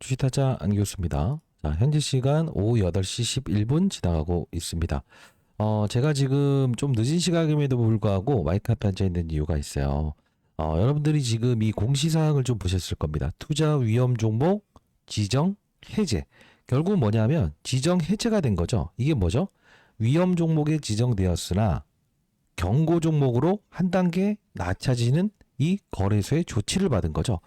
주식타자 안교수입니다. 자, 현재 시간 오후 8시 11분 지나가고 있습니다. 제가 지금 좀 늦은 시각임에도 불구하고 마이크 앞에 앉아 있는 이유가 있어요. 여러분들이 지금 이 공시사항을 좀 보셨을 겁니다. 투자 위험 종목 지정 해제. 결국 뭐냐면 지정 해제가 된 거죠. 이게 뭐죠? 위험 종목에 지정되었으나 경고 종목으로 한 단계 낮춰지는 이 거래소의 조치를 받은 거죠.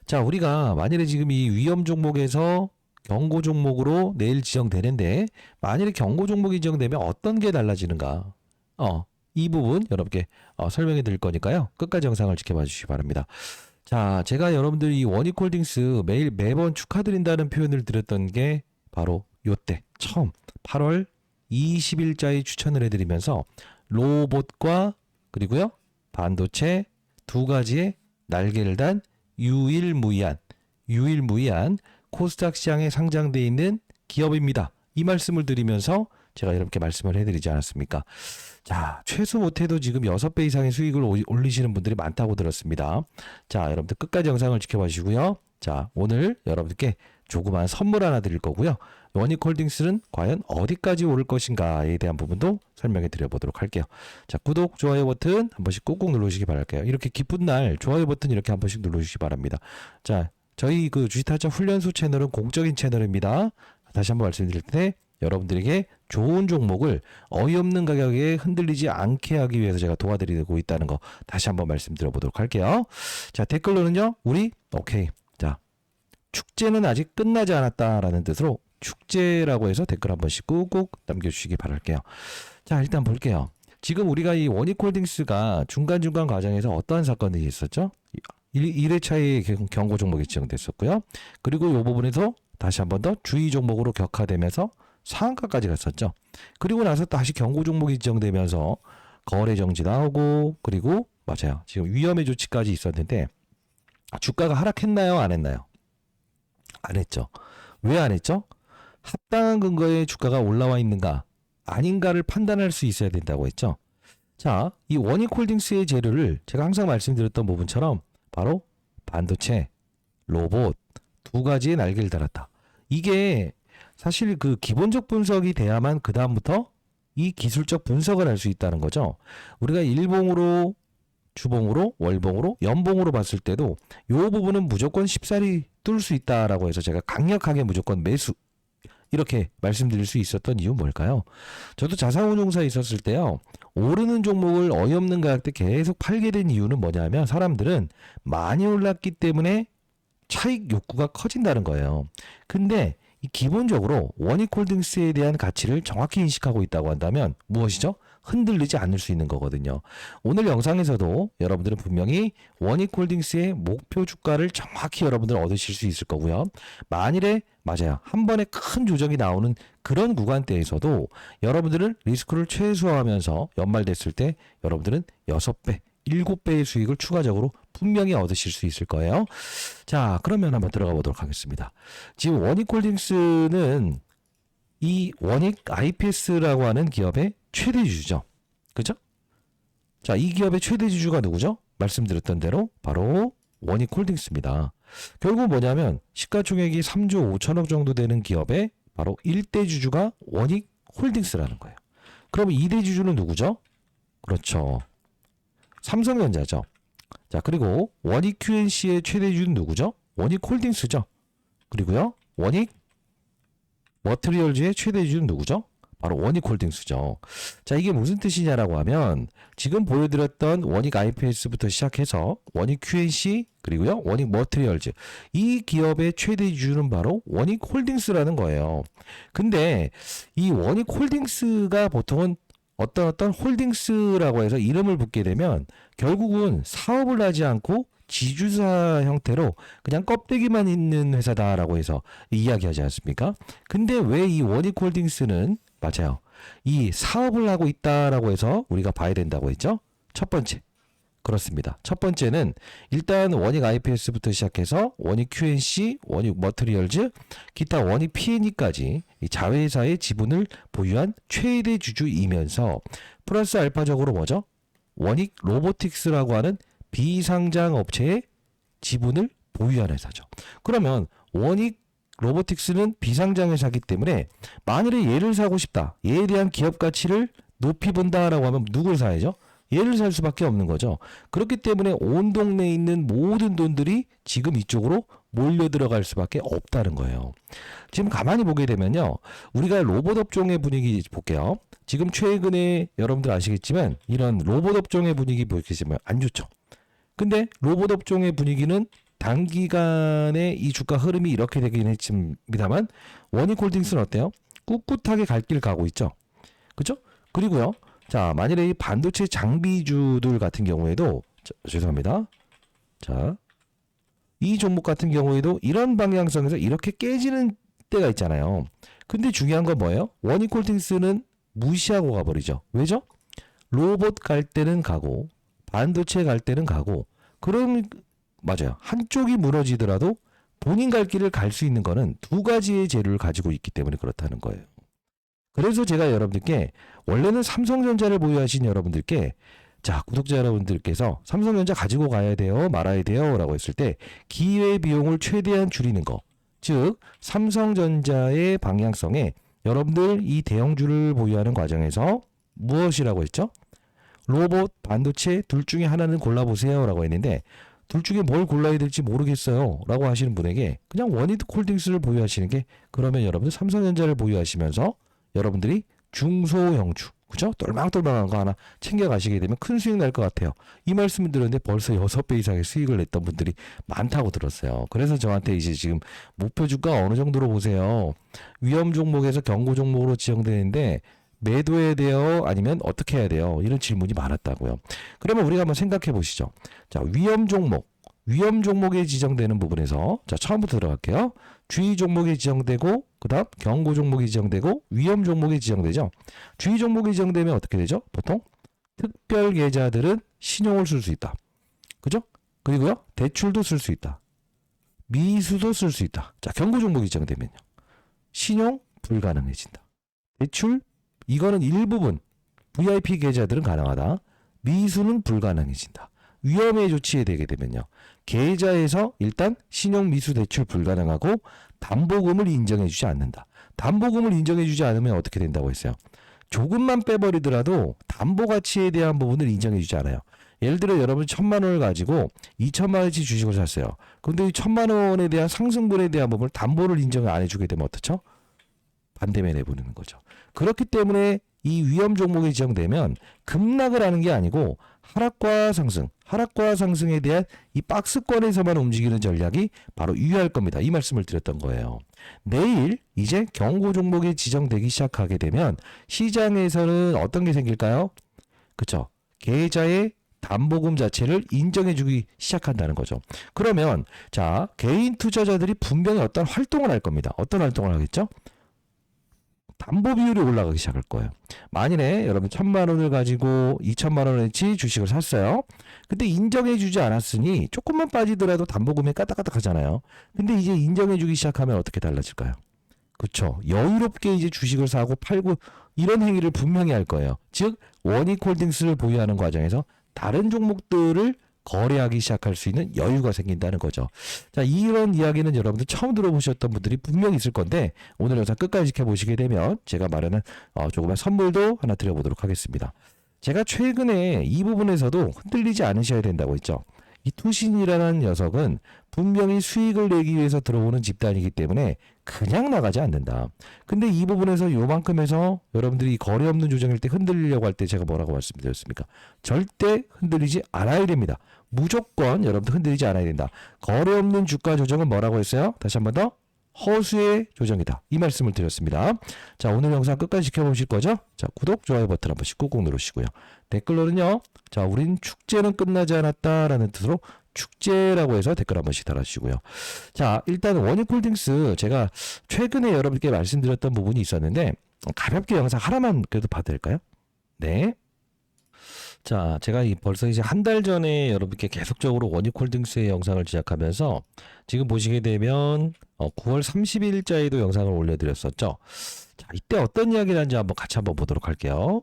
자, 우리가 만일에 지금 이 위험 종목에서 경고 종목으로 내일 지정되는데 만일에 경고 종목이 지정되면 어떤 게 달라지는가? 이 부분 여러분께 설명해 드릴 거니까요. 끝까지 영상을 지켜봐 주시기 바랍니다. 자, 제가 여러분들 이 원익홀딩스 매번 축하드린다는 표현을 드렸던 게 바로 요때 처음 8월 20일자에 추천을 해드리면서 로봇과 그리고요 반도체 두 가지의 날개를 단 유일무이한 코스닥 시장에 상장되어 있는 기업입니다. 이 말씀을 드리면서 제가 이렇게 말씀을 해드리지 않았습니까? 자, 최소 못해도 지금 6배 이상의 수익을 올리시는 분들이 많다고 들었습니다. 자, 여러분들 끝까지 영상을 지켜봐 주시고요. 자, 오늘 여러분들께 조그만 선물 하나 드릴 거고요. 원익홀딩스는 과연 어디까지 오를 것인가에 대한 부분도 설명해 드려보도록 할게요. 자, 구독, 좋아요 버튼 한 번씩 꾹꾹 눌러주시기 바랄게요. 이렇게 기쁜 날 좋아요 버튼 이렇게 한 번씩 눌러주시기 바랍니다. 자, 저희 그 주식타짜 훈련소 채널은 공적인 채널입니다. 다시 한번 말씀드릴 때 여러분들에게 좋은 종목을 어이없는 가격에 흔들리지 않게 하기 위해서 제가 도와드리고 있다는 거 다시 한번 말씀드려보도록 할게요. 자, 댓글로는요, 오케이. 자, 축제는 아직 끝나지 않았다라는 뜻으로 축제라고 해서 댓글 한 번씩 꾹꾹 남겨주시기 바랄게요. 자, 일단 볼게요. 지금 우리가 이 원익홀딩스가 중간중간 과정에서 어떠한 사건들이 있었죠? 1회차에 경고 종목이 지정됐었고요. 그리고 이 부분에서 다시 한 번 더 주의 종목으로 격화되면서 상한가까지 갔었죠. 그리고 나서 다시 경고 종목이 지정되면서 거래 정지 나오고 그리고 맞아요. 지금 위험의 조치까지 있었는데 주가가 하락했나요? 안 했나요? 안 했죠. 왜 안 했죠? 합당한 근거에 주가가 올라와 있는가 아닌가를 판단할 수 있어야 된다고 했죠. 자, 이 원익홀딩스의 재료를 제가 항상 말씀드렸던 부분처럼 바로 반도체, 로봇 두 가지의 날개를 달았다. 이게 사실 그 기본적 분석이 돼야만 그 다음부터 이 기술적 분석을 할 수 있다는 거죠. 우리가 일봉으로, 주봉으로, 월봉으로, 연봉으로 봤을 때도 이 부분은 무조건 쉽사리 뚫을 수 있다라고 해서 제가 강력하게 무조건 매수 이렇게 말씀드릴 수 있었던 이유는 뭘까요? 저도 자산운용사에 있었을 때요. 오르는 종목을 어이없는 가격대 계속 팔게 된 이유는 뭐냐면 사람들은 많이 올랐기 때문에 차익 욕구가 커진다는 거예요. 근데 이 기본적으로 원익홀딩스에 대한 가치를 정확히 인식하고 있다고 한다면 무엇이죠? 흔들리지 않을 수 있는 거거든요. 오늘 영상에서도 여러분들은 분명히 원익홀딩스의 목표 주가를 정확히 여러분들 얻으실 수 있을 거고요. 만일에 맞아요. 한 번에 큰 조정이 나오는 그런 구간대에서도 여러분들은 리스크를 최소화하면서 연말됐을 때 여러분들은 6배, 7배의 수익을 추가적으로 분명히 얻으실 수 있을 거예요. 자, 그러면 한번 들어가 보도록 하겠습니다. 지금 원익홀딩스는 이 원익 IPS라고 하는 기업의 최대 주주죠. 그죠? 자, 이 기업의 최대 주주가 누구죠? 말씀드렸던 대로 바로 원익홀딩스입니다. 결국 뭐냐면 시가총액이 3조 5천억 정도 되는 기업의 바로 1대 주주가 원익홀딩스라는 거예요. 그럼 2대 주주는 누구죠? 그렇죠. 삼성전자죠. 자, 그리고 원익 QNC의 최대 주주는 누구죠? 원익홀딩스죠. 그리고요, 원익 머트리얼즈의 최대 주주는 누구죠? 바로 원익홀딩스죠. 자, 이게 무슨 뜻이냐라고 하면 지금 보여드렸던 원익 IPS부터 시작해서 원익 QNC 그리고요 원익 머트리얼즈 이 기업의 최대 주주는 바로 원익홀딩스라는 거예요. 근데 이 원익홀딩스가 보통은 어떤 홀딩스라고 해서 이름을 붙게 되면 결국은 사업을 하지 않고 지주사 형태로 그냥 껍데기만 있는 회사다라고 해서 이야기하지 않습니까? 근데 왜 이 원익홀딩스는 맞아요. 이 사업을 하고 있다라고 해서 우리가 봐야 된다고 했죠? 첫 번째. 그렇습니다. 첫 번째는 일단 원익 IPS부터 시작해서 원익 QNC, 원익 머트리얼즈, 기타 원익 P&E까지 이 자회사의 지분을 보유한 최대 주주이면서 플러스 알파적으로 뭐죠? 원익 로보틱스라고 하는 비상장 업체의 지분을 보유한 회사죠. 그러면 원익 로보틱스는 비상장 회사이기 때문에 만일에 얘를 사고 싶다. 얘에 대한 기업 가치를 높이 본다라고 하면 누굴 사야죠? 얘를 살 수밖에 없는 거죠. 그렇기 때문에 온 동네에 있는 모든 돈들이 지금 이쪽으로 몰려 들어갈 수밖에 없다는 거예요. 지금 가만히 보게 되면요. 우리가 로봇 업종의 분위기 볼게요. 지금 최근에 여러분들 아시겠지만 이런 로봇 업종의 분위기 보시면 안 좋죠. 근데 로봇 업종의 분위기는 단기간에 이 주가 흐름이 이렇게 되긴 했습니다만 원익홀딩스는 어때요? 꿋꿋하게 갈 길 가고 있죠. 그죠? 그리고요. 자, 만일에 이 반도체 장비주들 같은 경우에도 죄송합니다. 자, 이 종목 같은 경우에도 이런 방향성에서 이렇게 깨지는 때가 있잖아요. 근데 중요한 건 뭐예요? 원익홀딩스는 무시하고 가버리죠. 왜죠? 로봇 갈 때는 가고 반도체 갈 때는 가고 그럼 맞아요. 한쪽이 무너지더라도 본인 갈 길을 갈 수 있는 거는 두 가지의 재료를 가지고 있기 때문에 그렇다는 거예요. 그래서 제가 여러분들께 원래는 삼성전자를 보유하신 여러분들께 자, 구독자 여러분들께서 삼성전자 가지고 가야 돼요, 말아야 돼요 라고 했을 때 기회비용을 최대한 줄이는 거. 즉 삼성전자의 방향성에 여러분들 이 대형주를 보유하는 과정에서 무엇이라고 했죠? 로봇, 반도체 둘 중에 하나는 골라보세요 라고 했는데 둘 중에 뭘 골라야 될지 모르겠어요 라고 하시는 분에게 그냥 원익홀딩스를 보유하시는 게 그러면 여러분들 삼성전자를 보유하시면서 여러분들이 중소형주 그죠? 똘망똘망한 거 하나 챙겨가시게 되면 큰 수익 날 것 같아요. 이 말씀을 드렸는데 벌써 6배 이상의 수익을 냈던 분들이 많다고 들었어요. 그래서 저한테 이제 지금 목표 주가 어느 정도로 보세요. 위험 종목에서 경고 종목으로 지정되는데 매도해야 돼요? 아니면 어떻게 해야 돼요? 이런 질문이 많았다고요. 그러면 우리가 한번 생각해 보시죠. 자, 위험 종목에 지정되는 부분에서 자, 처음부터 들어갈게요. 주의 종목에 지정되고 그다음 경고 종목이 지정되고 위험 종목이 지정되죠. 주의 종목이 지정되면 어떻게 되죠? 보통 특별 계좌들은 신용을 쓸 수 있다. 그죠? 그리고요. 대출도 쓸 수 있다. 미수도 쓸 수 있다. 자, 경고 종목이 지정되면요. 신용 불가능해진다. 대출 이거는 일부분 VIP 계좌들은 가능하다. 미수는 불가능해진다. 위험에 조치에 되게 되면요. 계좌에서 일단 신용 미수 대출 불가능하고 담보금을 인정해주지 않는다. 담보금을 인정해주지 않으면 어떻게 된다고 했어요? 조금만 빼버리더라도 담보 가치에 대한 부분을 인정해주지 않아요. 예를 들어 여러분 1,000만 원을 가지고 2,000만 원치 주식을 샀어요. 그런데 이 1,000만 원에 대한 상승분에 대한 부분을 담보를 인정을 안 해주게 되면 어떻죠? 반대면 내보내는 거죠. 그렇기 때문에 이 위험 종목이 지정되면 급락을 하는 게 아니고 하락과 상승에 대한 이 박스권에서만 움직이는 전략이 바로 유효할 겁니다. 이 말씀을 드렸던 거예요. 내일 이제 경고 종목이 지정되기 시작하게 되면 시장에서는 어떤 게 생길까요? 그쵸? 계좌의 담보금 자체를 인정해주기 시작한다는 거죠. 그러면 자, 개인 투자자들이 분명히 어떤 활동을 할 겁니다. 어떤 활동을 하겠죠? 담보 비율이 올라가기 시작할 거예요. 만일에 여러분 1,000만 원을 가지고 2,000만 원어치 주식을 샀어요. 근데 인정해주지 않았으니 조금만 빠지더라도 담보금이 까딱까딱하잖아요. 근데 이제 인정해주기 시작하면 어떻게 달라질까요? 그렇죠. 여유롭게 이제 주식을 사고 팔고 이런 행위를 분명히 할 거예요. 즉 원익홀딩스를 보유하는 과정에서 다른 종목들을 거래하기 시작할 수 있는 여유가 생긴다는 거죠. 자, 이런 이야기는 여러분들 처음 들어보셨던 분들이 분명히 있을 건데 오늘 영상 끝까지 지켜보시게 되면 제가 말하는 조그만 선물도 하나 드려보도록 하겠습니다. 제가 최근에 이 부분에서도 흔들리지 않으셔야 된다고 했죠. 이 투신이라는 녀석은 분명히 수익을 내기 위해서 들어오는 집단이기 때문에 그냥 나가지 않는다. 근데 이 부분에서 요만큼 해서 여러분들이 거래 없는 조정일 때 흔들리려고 할 때 제가 뭐라고 말씀드렸습니까? 절대 흔들리지 않아야 됩니다. 무조건 여러분들 흔들리지 않아야 된다. 거래 없는 주가 조정은 뭐라고 했어요? 다시 한 번 더. 허수의 조정이다. 이 말씀을 드렸습니다. 자, 오늘 영상 끝까지 지켜보실 거죠? 자, 구독, 좋아요 버튼 한 번씩 꾹꾹 누르시고요. 댓글로는요. 자, 우린 축제는 끝나지 않았다라는 뜻으로 축제라고 해서 댓글 한 번씩 달아주시고요. 자, 일단 원익홀딩스 제가 최근에 여러분께 말씀드렸던 부분이 있었는데 가볍게 영상 하나만 그래도 봐도 될까요? 네. 자, 제가 벌써 이제 한 달 전에 여러분께 계속적으로 원익홀딩스의 영상을 제작하면서 지금 보시게 되면 9월 30일자에도 영상을 올려드렸었죠. 자, 이때 어떤 이야기를 하는지 같이 한번 보도록 할게요.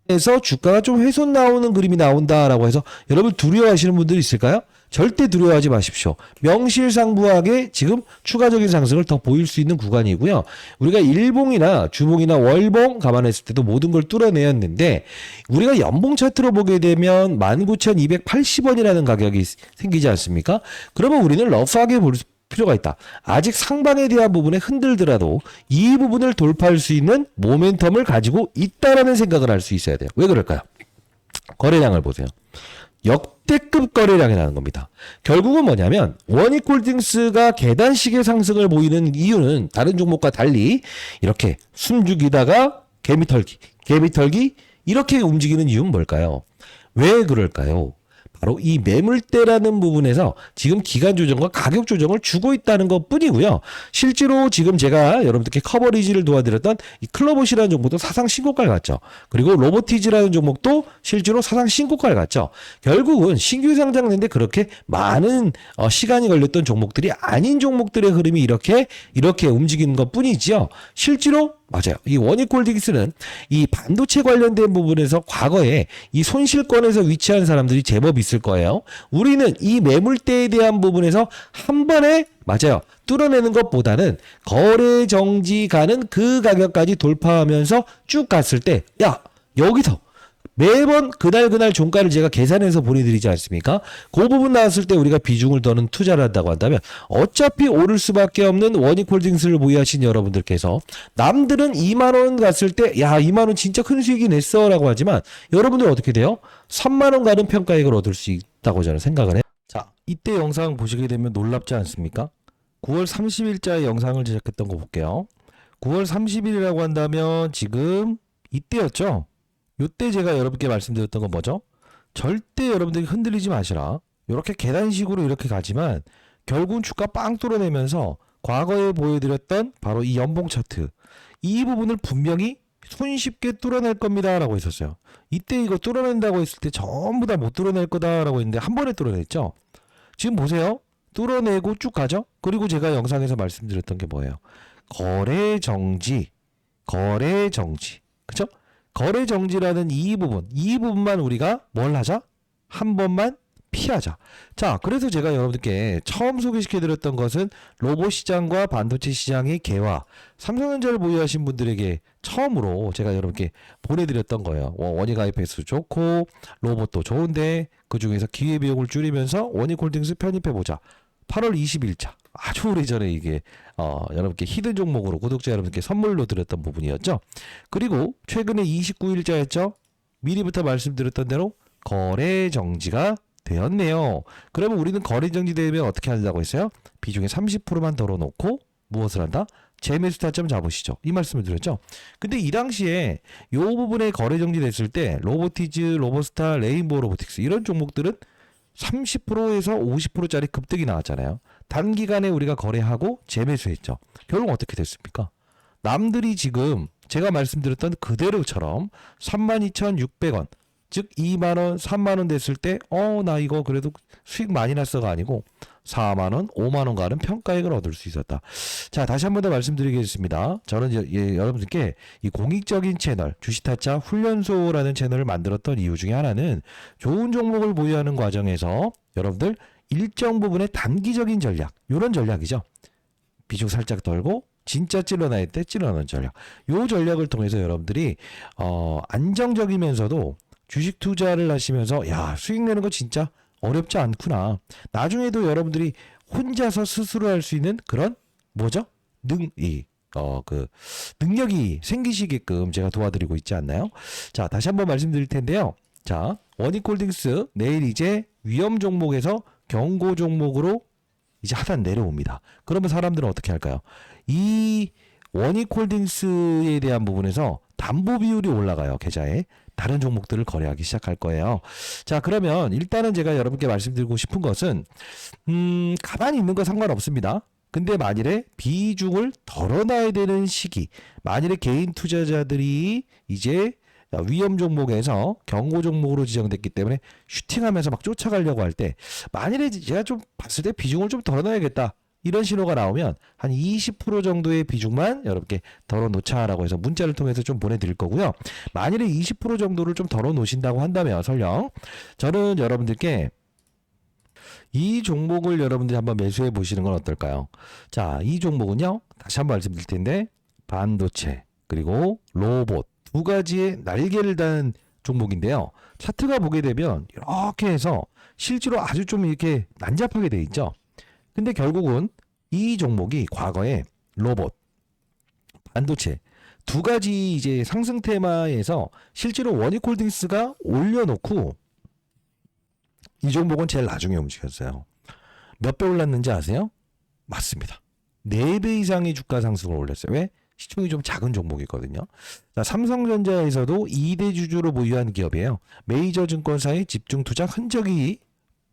그래서 주가가 좀 훼손 나오는 그림이 나온다라고 해서 여러분 두려워하시는 분들이 있을까요? 절대 두려워하지 마십시오. 명실상부하게 지금 추가적인 상승을 더 보일 수 있는 구간이고요. 우리가 일봉이나 주봉이나 월봉 감안했을 때도 모든 걸 뚫어내었는데 우리가 연봉 차트로 보게 되면 19,280원이라는 가격이 생기지 않습니까? 그러면 우리는 러프하게 볼 필요가 있다. 아직 상방에 대한 부분에 흔들더라도 이 부분을 돌파할 수 있는 모멘텀을 가지고 있다라는 생각을 할 수 있어야 돼요. 왜 그럴까요? 거래량을 보세요. 역대급 거래량이라는 겁니다. 결국은 뭐냐면 원익홀딩스가 계단식의 상승을 보이는 이유는 다른 종목과 달리 이렇게 숨죽이다가 개미털기 이렇게 움직이는 이유는 뭘까요? 왜 그럴까요? 바로 이 매물대라는 부분에서 지금 기간 조정과 가격 조정을 주고 있다는 것 뿐이고요. 실제로 지금 제가 여러분들께 커버리지를 도와드렸던 이 클로봇이라는 종목도 사상 신고가를 갔죠. 그리고 로보티즈라는 종목도 실제로 사상 신고가를 갔죠. 결국은 신규 상장되는데 그렇게 많은 시간이 걸렸던 종목들이 아닌 종목들의 흐름이 이렇게 움직이는 것 뿐이지요. 실제로 맞아요. 이 원익홀딩스는 이 반도체 관련된 부분에서 과거에 이 손실권에서 위치한 사람들이 제법 있을 거예요. 우리는 이 매물대에 대한 부분에서 한 번에 맞아요. 뚫어내는 것보다는 거래 정지 가는 그 가격까지 돌파하면서 쭉 갔을 때 야, 여기서 매번 그날 종가를 제가 계산해서 보내드리지 않습니까? 그 부분 나왔을 때 우리가 비중을 더는 투자를 한다고 한다면 어차피 오를 수밖에 없는 원익홀딩스를 보유하신 여러분들께서 남들은 2만원 갔을 때 야 2만원 진짜 큰 수익이 냈어 라고 하지만 여러분들 어떻게 돼요? 3만원 가는 평가액을 얻을 수 있다고 저는 생각을 해요. 자, 이때 영상 보시게 되면 놀랍지 않습니까? 9월 30일자의 영상을 제작했던 거 볼게요. 9월 30일이라고 한다면 지금 이때였죠? 요때 제가 여러분께 말씀드렸던 건 뭐죠? 절대 여러분들이 흔들리지 마시라. 이렇게 계단식으로 이렇게 가지만 결국은 주가 빵 뚫어내면서 과거에 보여드렸던 바로 이 연봉 차트 이 부분을 분명히 손쉽게 뚫어낼 겁니다 라고 했었어요. 이때 이거 뚫어낸다고 했을 때 전부 다 못 뚫어낼 거다 라고 했는데 한 번에 뚫어냈죠. 지금 보세요. 뚫어내고 쭉 가죠. 그리고 제가 영상에서 말씀드렸던 게 뭐예요? 거래 정지 그쵸? 거래 정지라는 이 부분만 우리가 뭘 하자? 한 번만 피하자. 자, 그래서 제가 여러분들께 처음 소개시켜드렸던 것은 로봇 시장과 반도체 시장의 개화. 삼성전자를 보유하신 분들에게 처음으로 제가 여러분께 보내드렸던 거예요. 원익 IPS 좋고 로봇도 좋은데 그 중에서 기회비용을 줄이면서 원익홀딩스 편입해보자. 8월 20일자. 아주 오래전에 이게 여러분께 히든 종목으로 구독자 여러분께 선물로 드렸던 부분이었죠. 그리고 최근에 29일자였죠. 미리부터 말씀드렸던 대로 거래 정지가 되었네요. 그러면 우리는 거래 정지되면 어떻게 한다고 했어요? 비중의 30%만 덜어놓고 무엇을 한다? 재매수 타점 잡으시죠. 이 말씀을 드렸죠. 근데 이 당시에 이 부분에 거래 정지됐을 때 로보티즈, 로보스타, 레인보우 로보틱스 이런 종목들은 30%에서 50%짜리 급등이 나왔잖아요. 단기간에 우리가 거래하고 재매수했죠. 결국 어떻게 됐습니까? 남들이 지금 제가 말씀드렸던 그대로처럼 32,600원 즉 2만원, 3만원 됐을 때 나 이거 그래도 수익 많이 났어가 아니고 4만원, 5만원 가는 평가액을 얻을 수 있었다. 자, 다시 한 번 더 말씀드리겠습니다. 저는 여러분들께 이 공익적인 채널 주식타짜 훈련소라는 채널을 만들었던 이유 중에 하나는 좋은 종목을 보유하는 과정에서 여러분들 일정 부분의 단기적인 전략, 이런 전략이죠. 비중 살짝 덜고 진짜 찔러놔야 때 찔러넣는 전략. 이 전략을 통해서 여러분들이 안정적이면서도 주식 투자를 하시면서 야 수익 내는 거 진짜 어렵지 않구나. 나중에도 여러분들이 혼자서 스스로 할 수 있는 그런 뭐죠? 능력이 생기시게끔 제가 도와드리고 있지 않나요? 자, 다시 한번 말씀드릴 텐데요. 자, 원익홀딩스 내일 이제 위험 종목에서 경고 종목으로 이제 하단 내려옵니다. 그러면 사람들은 어떻게 할까요? 이 원익홀딩스에 대한 부분에서 담보 비율이 올라가요. 계좌에. 다른 종목들을 거래하기 시작할 거예요. 자, 그러면 일단은 제가 여러분께 말씀드리고 싶은 것은 가만히 있는 거 상관없습니다. 근데 만일에 비중을 덜어놔야 되는 시기, 만일에 개인 투자자들이 이제 위험 종목에서 경고 종목으로 지정됐기 때문에 슈팅하면서 막 쫓아가려고 할 때 만일에 제가 좀 봤을 때 비중을 좀 덜어놔야겠다. 이런 신호가 나오면 한 20% 정도의 비중만 여러분께 덜어놓자라고 해서 문자를 통해서 좀 보내드릴 거고요. 만일에 20% 정도를 좀 덜어놓으신다고 한다면 설령 저는 여러분들께 이 종목을 여러분들이 한번 매수해 보시는 건 어떨까요? 자, 이 종목은요. 다시 한번 말씀드릴 텐데 반도체 그리고 로봇 두 가지의 날개를 단 종목인데요. 차트가 보게 되면 이렇게 해서 실제로 아주 좀 이렇게 난잡하게 돼 있죠. 근데 결국은 이 종목이 과거에 로봇, 반도체 두 가지 이제 상승 테마에서 실제로 원익홀딩스가 올려놓고 이 종목은 제일 나중에 움직였어요. 몇 배 올랐는지 아세요? 맞습니다. 4배 이상의 주가 상승을 올렸어요. 왜? 시총이 좀 작은 종목이거든요. 자, 삼성전자에서도 2대 주주로 보유한 기업이에요. 메이저 증권사의 집중 투자 흔적이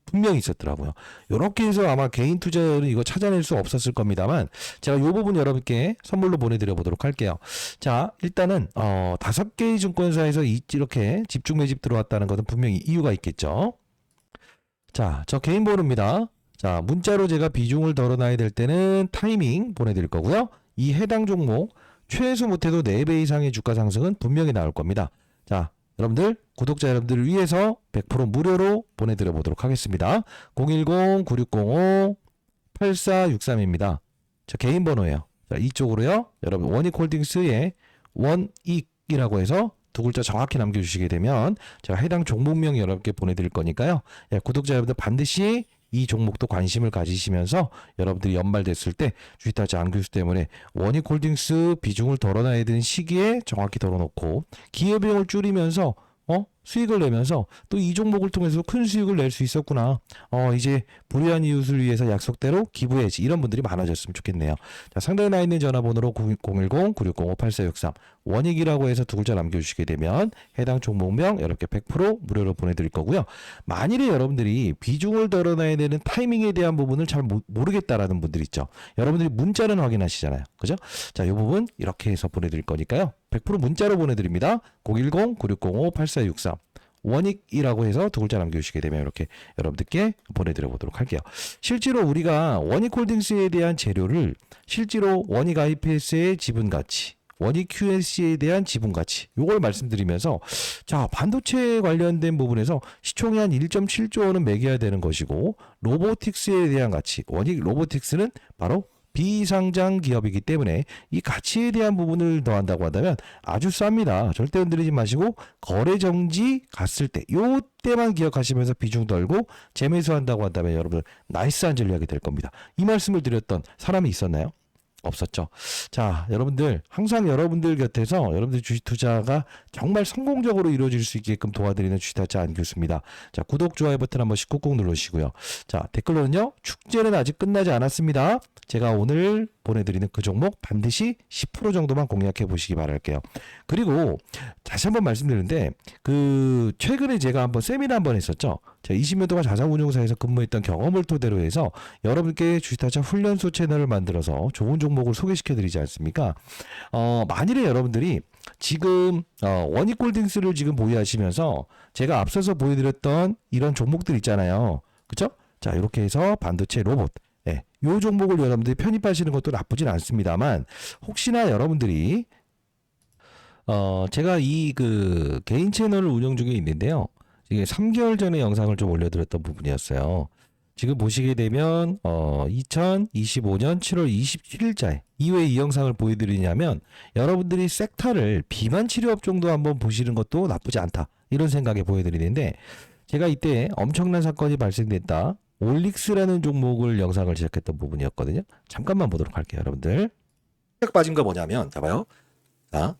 분명히 있었더라고요. 이렇게 해서 아마 개인 투자율은 이거 찾아낼 수 없었을 겁니다만 제가 이 부분 여러분께 선물로 보내드려 보도록 할게요. 자, 일단은 5개의 증권사에서 이렇게 집중 매집 들어왔다는 것은 분명히 이유가 있겠죠. 자, 저 개인 번호입니다. 자, 문자로 제가 비중을 덜어놔야 될 때는 타이밍 보내드릴 거고요. 이 해당 종목 최소 못해도 4배 이상의 주가 상승은 분명히 나올 겁니다. 자, 여러분들 구독자 여러분들을 위해서 100% 무료로 보내드려 보도록 하겠습니다. 010-9605-8463입니다. 저 개인 번호예요. 자, 이쪽으로요. 여러분 원익홀딩스의 원익이라고 해서 두 글자 정확히 남겨주시게 되면 제가 해당 종목명 여러분께 보내드릴 거니까요. 예, 구독자 여러분들 반드시 이 종목도 관심을 가지시면서 여러분들이 연말됐을 때 주식투자 안교수 때문에 원익홀딩스 비중을 덜어놔야 되는 시기에 정확히 덜어놓고 기회비용을 줄이면서 수익을 내면서 또 이 종목을 통해서 큰 수익을 낼 수 있었구나. 이제 불우한 이웃을 위해서 약속대로 기부해야지. 이런 분들이 많아졌으면 좋겠네요. 자, 상단에 나 있는 전화번호로 010-9605-8463 원익이라고 해서 두 글자 남겨주시게 되면 해당 종목명 여러분께 100% 무료로 보내드릴 거고요. 만일에 여러분들이 비중을 덜어놔야 되는 타이밍에 대한 부분을 잘 모르겠다라는 분들 있죠. 여러분들이 문자는 확인하시잖아요. 그죠? 자, 이 부분 이렇게 해서 보내드릴 거니까요. 100% 문자로 보내드립니다. 010-9605-8463 원익이라고 해서 두 글자 남겨주시게 되면 이렇게 여러분들께 보내드려 보도록 할게요. 실제로 우리가 원익홀딩스에 대한 재료를 실제로 원익 IPS의 지분가치, 원익 QS에 대한 지분가치 요걸 말씀드리면서 자, 반도체 관련된 부분에서 시총이 한 1.7조 원은 매겨야 되는 것이고 로보틱스에 대한 가치, 원익 로보틱스는 바로 비상장 기업이기 때문에 이 가치에 대한 부분을 더한다고 한다면 아주 쌉니다. 절대 흔들리지 마시고 거래 정지 갔을 때 요때만 기억하시면서 비중 덜고 재매수한다고 한다면 여러분 나이스한 전략이 될 겁니다. 이 말씀을 드렸던 사람이 있었나요? 없었죠. 자, 여러분들 항상 여러분들 곁에서 여러분들 주식 투자가 정말 성공적으로 이루어질 수 있게끔 도와드리는 주식 투자 안교수입니다. 자, 구독 좋아요 버튼 한 번씩 꾹꾹 눌러주시고요. 자, 댓글로는요. 축제는 아직 끝나지 않았습니다. 제가 오늘 보내드리는 그 종목 반드시 10% 정도만 공략해 보시기 바랄게요. 그리고 다시 한번 말씀드리는데 그 최근에 제가 한번 세미나 한번 했었죠. 제가 20년 동안 자산운용사에서 근무했던 경험을 토대로 해서 여러분께 주식투자 훈련소 채널을 만들어서 좋은 종목을 소개시켜 드리지 않습니까? 만일에 여러분들이 지금 원익홀딩스를 지금 보유하시면서 제가 앞서서 보여드렸던 이런 종목들 있잖아요. 그쵸? 자, 이렇게 해서 반도체 로봇 예, 요 종목을 여러분들이 편입하시는 것도 나쁘진 않습니다만 혹시나 여러분들이 제가 이 그 개인 채널을 운영 중에 있는데요. 이게 3개월 전에 영상을 좀 올려드렸던 부분이었어요. 지금 보시게 되면 2025년 7월 27일자에 이외에 이 영상을 보여드리냐면 여러분들이 섹터를 비만 치료업 정도 한번 보시는 것도 나쁘지 않다 이런 생각에 보여드리는데 제가 이때 엄청난 사건이 발생됐다. 올릭스라는 종목을 영상을 제작했던 부분이었거든요. 잠깐만 보도록 할게요, 여러분들. 빠진 거 뭐냐면, 봐봐요. 자,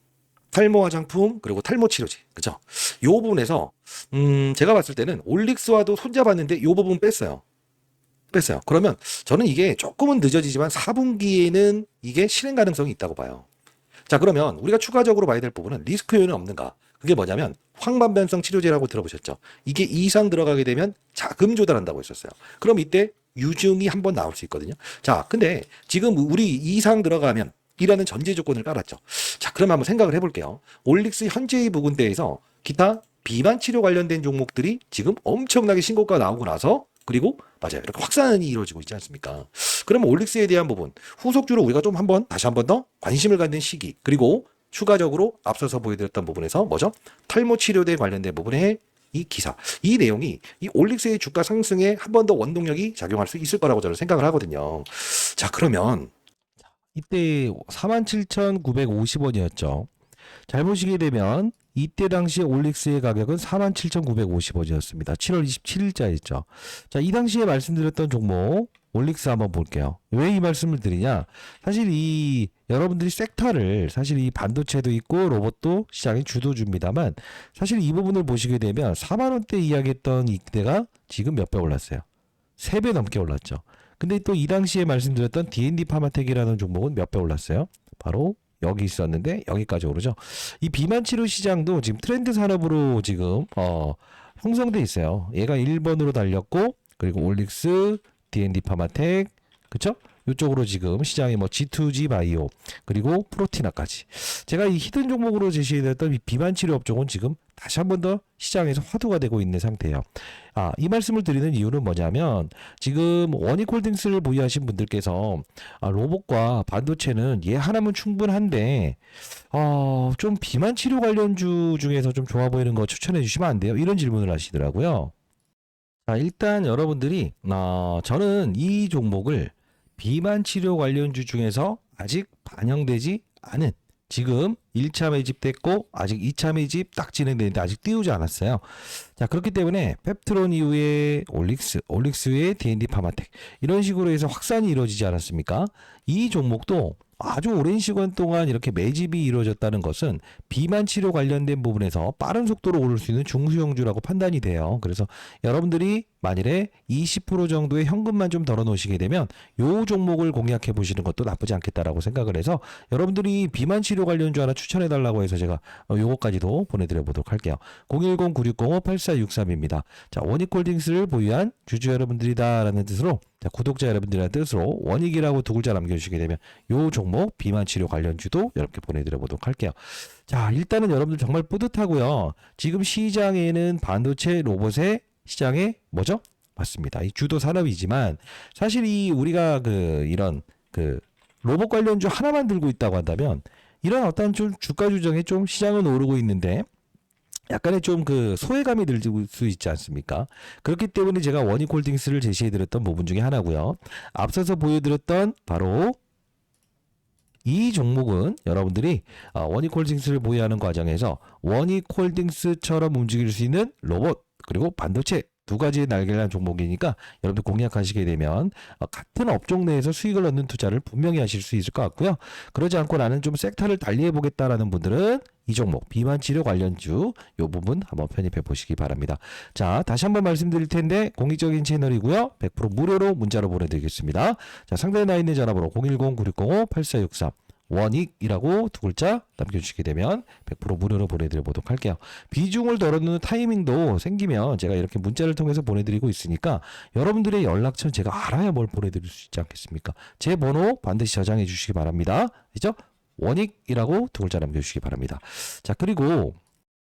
탈모 화장품 그리고 탈모 치료제, 그죠? 요 부분에서 제가 봤을 때는 올릭스와도 손잡았는데 요 부분 뺐어요. 그러면 저는 이게 조금은 늦어지지만 4분기에는 이게 실행 가능성이 있다고 봐요. 자, 그러면 우리가 추가적으로 봐야 될 부분은 리스크 요인은 없는가? 그게 뭐냐면 황반변성 치료제라고 들어보셨죠? 이게 이상 들어가게 되면 자금 조달한다고 했었어요. 그럼 이때 유증이 한번 나올 수 있거든요. 자, 근데 지금 우리 이상 들어가면 이라는 전제 조건을 깔았죠. 자, 그러면 한번 생각을 해볼게요. 올릭스 현재의 부근대에서 기타 비만 치료 관련된 종목들이 지금 엄청나게 신고가 나오고 나서 그리고 맞아요. 이렇게 확산이 이루어지고 있지 않습니까? 그러면 올릭스에 대한 부분 후속주로 우리가 좀 다시 한번 더 관심을 갖는 시기 그리고 추가적으로 앞서서 보여드렸던 부분에서 뭐죠? 탈모 치료제 관련된 부분에 이 기사, 이 내용이 이 올릭스의 주가 상승에 한 번 더 원동력이 작용할 수 있을 거라고 저는 생각을 하거든요. 자, 그러면 이때 47,950원이었죠. 잘 보시게 되면 이때 당시에 올릭스의 가격은 47,950원이었습니다. 7월 27일자였죠. 자, 이 당시에 말씀드렸던 종목 올릭스 한번 볼게요. 왜 이 말씀을 드리냐? 사실 이 여러분들이 섹터를 사실 이 반도체도 있고 로봇도 시장이 주도줍니다만 사실 이 부분을 보시게 되면 4만 원대 이야기했던 이때가 지금 몇 배 올랐어요. 3배 넘게 올랐죠. 근데 또 이 당시에 말씀드렸던 D&D 파마텍이라는 종목은 몇 배 올랐어요? 바로 여기 있었는데 여기까지 오르죠. 이 비만 치료 시장도 지금 트렌드 산업으로 지금 형성돼 있어요. 얘가 1번으로 달렸고 그리고 올릭스, D&D 파마텍, 그쵸? 이쪽으로 지금 시장에 뭐 G2G 바이오 그리고 프로티나까지 제가 이 히든 종목으로 제시해드렸던 이 비만 치료 업종은 지금 다시 한 번 더 시장에서 화두가 되고 있는 상태예요. 이 말씀을 드리는 이유는 뭐냐면 지금 원익홀딩스를 보유하신 분들께서 로봇과 반도체는 얘 하나면 충분한데 좀 비만 치료 관련주 중에서 좀 좋아 보이는 거 추천해 주시면 안 돼요? 이런 질문을 하시더라고요. 자, 일단 여러분들이 저는 이 종목을 비만 치료 관련주 중에서 아직 반영되지 않은 지금 1차 매집됐고 아직 2차 매집 딱 진행되는데 아직 띄우지 않았어요. 자, 그렇기 때문에 펩트론 이후에 올릭스 후에 D&D 파마텍 이런 식으로 해서 확산이 이루어지지 않았습니까? 이 종목도 아주 오랜 시간 동안 이렇게 매집이 이루어졌다는 것은 비만 치료 관련된 부분에서 빠른 속도로 오를 수 있는 중수형주라고 판단이 돼요. 그래서 여러분들이 만일에 20% 정도의 현금만 좀 덜어 놓으시게 되면 요 종목을 공략해 보시는 것도 나쁘지 않겠다라고 생각을 해서 여러분들이 비만 치료 관련주 하나 추천해 달라고 해서 제가 요거까지도 보내드려 보도록 할게요. 010-9605-8463입니다. 자, 원익홀딩스를 보유한 주주 여러분들이다라는 뜻으로 자, 구독자 여러분들의 뜻으로 원익이라고 두 글자 남겨주시게 되면 요 종목 비만 치료 관련주도 여러분께 보내드려 보도록 할게요. 자, 일단은 여러분들 정말 뿌듯하고요. 지금 시장에는 반도체 로봇의 시장에 뭐죠? 맞습니다. 이 주도 산업이지만 사실 이 우리가 이런 로봇 관련주 하나만 들고 있다고 한다면 이런 어떤 좀 주가 조정에 좀 시장은 오르고 있는데 약간의 좀 소외감이 들 수 있지 않습니까? 그렇기 때문에 제가 원익홀딩스를 제시해드렸던 부분 중에 하나고요. 앞서서 보여드렸던 바로 이 종목은 여러분들이 원익홀딩스를 보유하는 과정에서 원익홀딩스처럼 움직일 수 있는 로봇 그리고 반도체 두 가지의 날개를 한 종목이니까 여러분들 공략하시게 되면 같은 업종 내에서 수익을 얻는 투자를 분명히 하실 수 있을 것 같고요. 그러지 않고 나는 좀 섹터를 달리해 보겠다라는 분들은 이 종목 비만 치료 관련주 이 부분 한번 편입해 보시기 바랍니다. 자, 다시 한번 말씀드릴 텐데 공익적인 채널이고요. 100% 무료로 문자로 보내드리겠습니다. 자, 상단에 나 있는 전화번호 010-9605-8463 원익이라고 두 글자 남겨주시게 되면 100% 무료로 보내드려 보도록 할게요. 비중을 덜어놓는 타이밍도 생기면 제가 이렇게 문자를 통해서 보내드리고 있으니까 여러분들의 연락처는 제가 알아야 뭘 보내드릴 수 있지 않겠습니까? 제 번호 반드시 저장해 주시기 바랍니다. 그죠? 원익이라고 두 글자 남겨주시기 바랍니다. 자, 그리고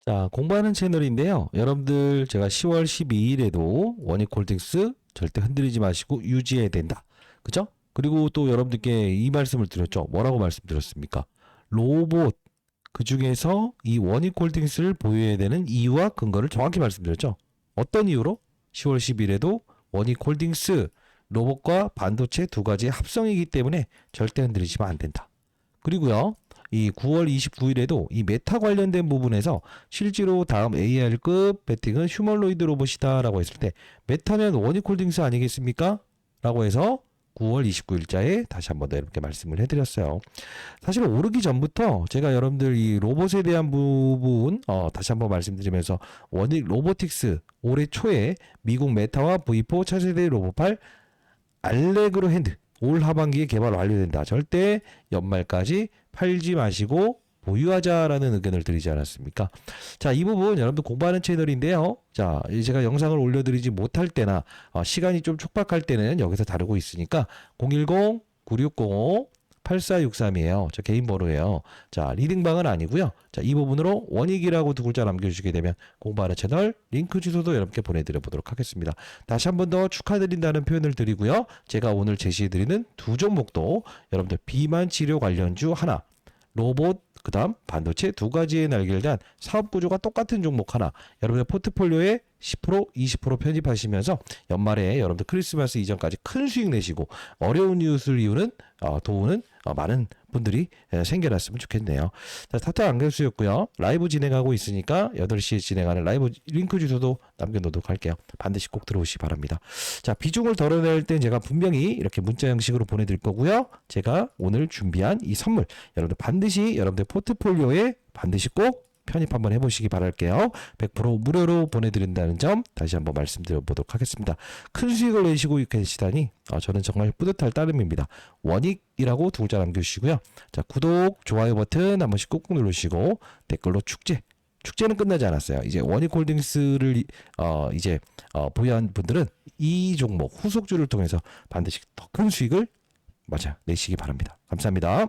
자, 공부하는 채널인데요. 여러분들 제가 10월 12일에도 원익홀딩스 절대 흔들리지 마시고 유지해야 된다. 그죠? 그리고 또 여러분들께 이 말씀을 드렸죠. 뭐라고 말씀드렸습니까? 로봇 그 중에서 이 원익홀딩스를 보유해야 되는 이유와 근거를 정확히 말씀드렸죠. 어떤 이유로? 10월 10일에도 원익홀딩스 로봇과 반도체 두 가지의 합성이기 때문에 절대 흔들리시면 안 된다. 그리고요. 이 9월 29일에도 이 메타 관련된 부분에서 실제로 다음 AR급 배팅은 휴머노이드 로봇이다 라고 했을 때 메타면 원익홀딩스 아니겠습니까? 라고 해서 9월 29일자에 다시 한번 더 이렇게 말씀을 해드렸어요. 사실 오르기 전부터 제가 여러분들 이 로봇에 대한 부분 다시 한번 말씀드리면서 원익 로보틱스 올해 초에 미국 메타와 V4 차세대 로봇팔 알레그로 핸드 올 하반기에 개발 완료된다. 절대 연말까지 팔지 마시고 보유하자라는 의견을 드리지 않았습니까? 자, 이 부분 여러분들 공부하는 채널인데요. 자, 제가 영상을 올려드리지 못할 때나 시간이 좀 촉박할 때는 여기서 다루고 있으니까 010-9605-8463이에요. 저 개인 번호예요. 자, 리딩방은 아니고요. 자, 이 부분으로 원익이라고 두 글자 남겨주시게 되면 공부하는 채널 링크 주소도 여러분께 보내드려 보도록 하겠습니다. 다시 한 번 더 축하드린다는 표현을 드리고요. 제가 오늘 제시해드리는 두 종목도 여러분들 비만 치료 관련주 하나, 로봇 그 다음 반도체 두 가지의 날개를 단 사업 구조가 똑같은 종목 하나 여러분의 포트폴리오에 10% 20% 편입하시면서 연말에 여러분들 크리스마스 이전까지 큰 수익 내시고 어려운 이웃을 이유는 도우는 많은 분들이 생겨났으면 좋겠네요. 자, 타타 안경수였고요. 라이브 진행하고 있으니까 8시에 진행하는 라이브 링크 주소도 남겨놓도록 할게요. 반드시 꼭 들어오시기 바랍니다. 자, 비중을 덜어낼 땐 제가 분명히 이렇게 문자 형식으로 보내드릴 거고요. 제가 오늘 준비한 이 선물 여러분들 반드시 여러분들 포트폴리오에 반드시 꼭 편입 한번 해보시기 바랄게요. 100% 무료로 보내드린다는 점 다시 한번 말씀드려 보도록 하겠습니다. 큰 수익을 내시고 계시다니 저는 정말 뿌듯할 따름입니다. 원익이라고 두 글자 남겨주시고요. 자, 구독, 좋아요 버튼 한 번씩 꾹꾹 누르시고 댓글로 축제는 끝나지 않았어요. 이제 원익홀딩스를 이제 보유한 분들은 이 종목 후속주를 통해서 반드시 더 큰 수익을 내시기 바랍니다. 감사합니다.